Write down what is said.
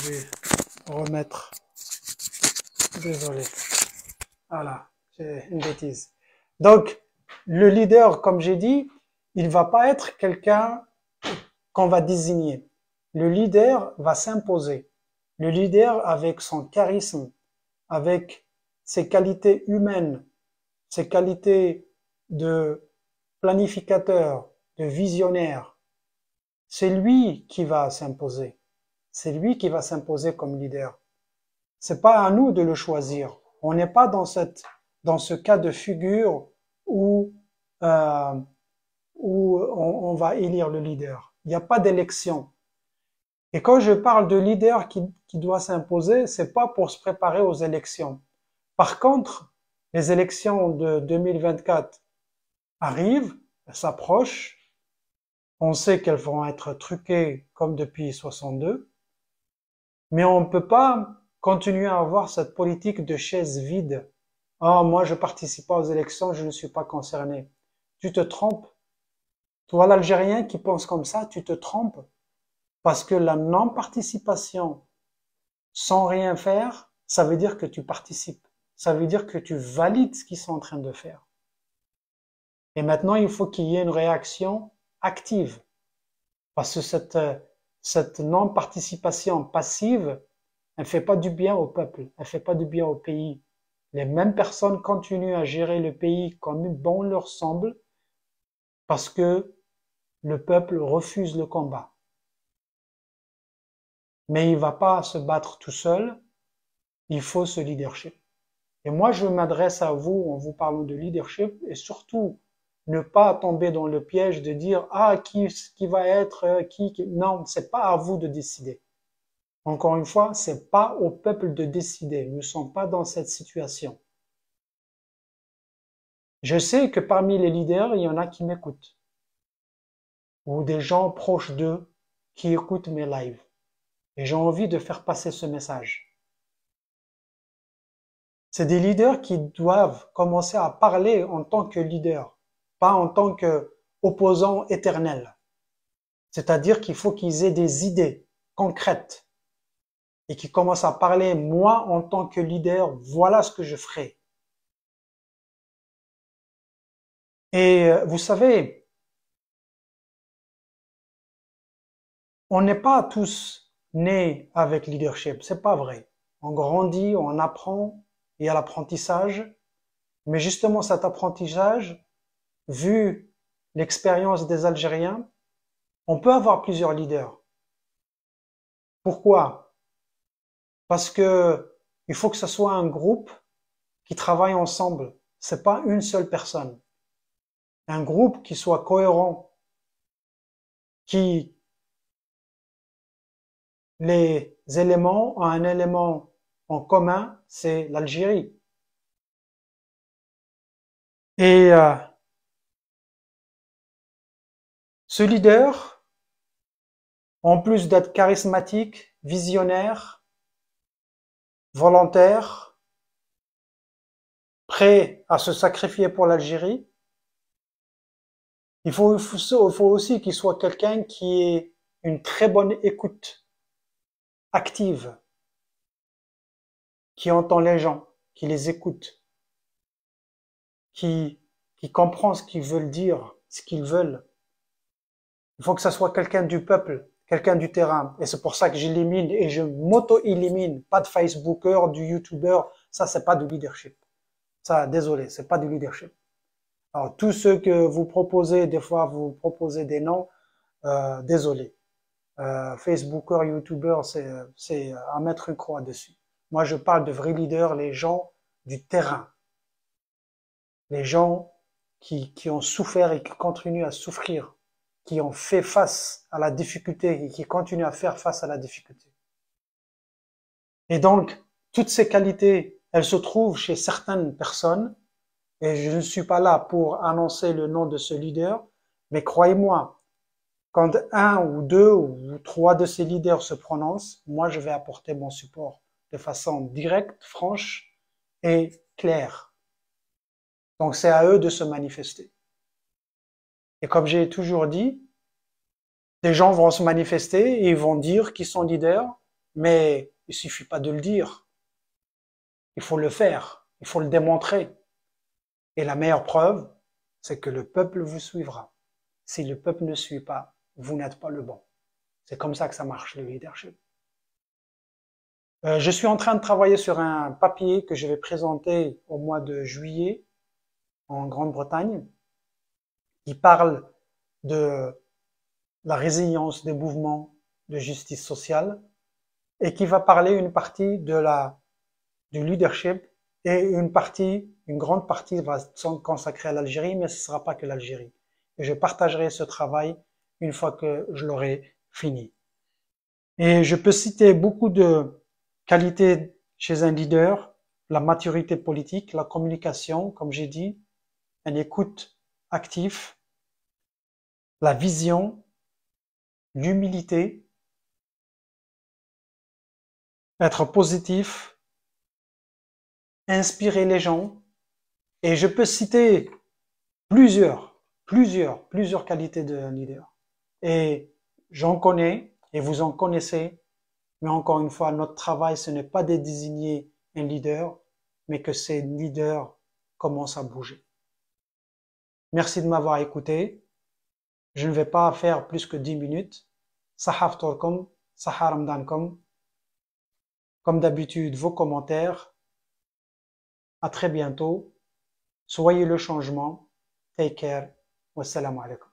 vais remettre. Désolé. Voilà, j'ai une bêtise. Donc, le leader, comme j'ai dit, il va pas être quelqu'un qu'on va désigner. Le leader va s'imposer. Le leader, avec son charisme, avec ses qualités humaines, ses qualités de planificateur, de visionnaire, c'est lui qui va s'imposer. C'est lui qui va s'imposer comme leader. C'est pas à nous de le choisir. On n'est pas dans ce cas de figure où, on va élire le leader. Il n'y a pas d'élection. Et quand je parle de leader qui doit s'imposer, c'est pas pour se préparer aux élections. Par contre, les élections de 2024 arrivent, elles s'approchent. On sait qu'elles vont être truquées comme depuis 62. Mais on ne peut pas continuer à avoir cette politique de chaise vide. Ah, moi, je participe pas aux élections, je ne suis pas concerné. Tu te trompes. Toi, l'Algérien qui pense comme ça, tu te trompes. Parce que la non-participation sans rien faire, ça veut dire que tu participes. Ça veut dire que tu valides ce qu'ils sont en train de faire. Et maintenant, il faut qu'il y ait une réaction active. Parce que cette non-participation passive, elle fait pas du bien au peuple, elle fait pas du bien au pays. Les mêmes personnes continuent à gérer le pays comme bon leur semble parce que le peuple refuse le combat. Mais il va pas se battre tout seul, il faut ce leadership. Et moi, je m'adresse à vous en vous parlant de leadership et surtout ne pas tomber dans le piège de dire ah qui va être qui. Non, c'est pas à vous de décider. Encore une fois, c'est pas au peuple de décider. Nous ne sommes pas dans cette situation. Je sais que parmi les leaders, il y en a qui m'écoutent. Ou des gens proches d'eux qui écoutent mes lives. Et j'ai envie de faire passer ce message. C'est des leaders qui doivent commencer à parler en tant que leader, pas en tant qu'opposant éternel. C'est-à-dire qu'il faut qu'ils aient des idées concrètes et qu'ils commencent à parler, moi, en tant que leader, voilà ce que je ferai. Et vous savez, on n'est pas tous nés avec leadership, c'est pas vrai. On grandit, on apprend, il y a l'apprentissage, mais justement cet apprentissage, vu l'expérience des Algériens, on peut avoir plusieurs leaders. Pourquoi? Parce que il faut que ce soit un groupe qui travaille ensemble. C'est pas une seule personne. Un groupe qui soit cohérent, qui les éléments ont un élément en commun, c'est l'Algérie. Et ce leader, en plus d'être charismatique, visionnaire, volontaire, prêt à se sacrifier pour l'Algérie, il faut aussi qu'il soit quelqu'un qui ait une très bonne écoute active, qui entend les gens, qui les écoute, qui comprend ce qu'ils veulent dire, ce qu'ils veulent. Il faut que ça soit quelqu'un du peuple, quelqu'un du terrain. Et c'est pour ça que j'élimine et je m'auto-élimine. Pas de Facebooker, du YouTuber. Ça, c'est pas du leadership. Ça, désolé, c'est pas du leadership. Alors, tous ceux que vous proposez, des fois, vous proposez des noms, désolé. Facebooker, YouTuber, c'est à mettre une croix dessus. Moi, je parle de vrais leaders, les gens du terrain. Les gens qui ont souffert et qui continuent à souffrir, qui ont fait face à la difficulté et qui continuent à faire face à la difficulté. Et donc, toutes ces qualités, elles se trouvent chez certaines personnes, et je ne suis pas là pour annoncer le nom de ce leader, mais croyez-moi, quand un ou deux ou trois de ces leaders se prononcent, moi je vais apporter mon support de façon directe, franche et claire. Donc c'est à eux de se manifester. Et comme j'ai toujours dit, des gens vont se manifester et ils vont dire qu'ils sont leaders, mais il suffit pas de le dire. Il faut le faire, il faut le démontrer. Et la meilleure preuve, c'est que le peuple vous suivra. Si le peuple ne suit pas, vous n'êtes pas le bon. C'est comme ça que ça marche, le leadership. Je suis en train de travailler sur un papier que je vais présenter au mois de juillet en Grande-Bretagne, qui parle de la résilience des mouvements de justice sociale et qui va parler une partie du leadership et une grande partie va se consacrer à l'Algérie, mais ce ne sera pas que l'Algérie. Et je partagerai ce travail une fois que je l'aurai fini. Et je peux citer beaucoup de qualités chez un leader, la maturité politique, la communication, comme j'ai dit, une écoute active, la vision, l'humilité, être positif, inspirer les gens. Et je peux citer plusieurs qualités d'un leader. Et j'en connais, et vous en connaissez, mais encore une fois, notre travail, ce n'est pas de désigner un leader, mais que ces leaders commencent à bouger. Merci de m'avoir écouté. Je ne vais pas faire plus que 10 minutes. Sahaf Torkom, Sahar Ramdankom. Comme d'habitude, vos commentaires. À très bientôt. Soyez le changement. Take care. Wassalamu alaikum.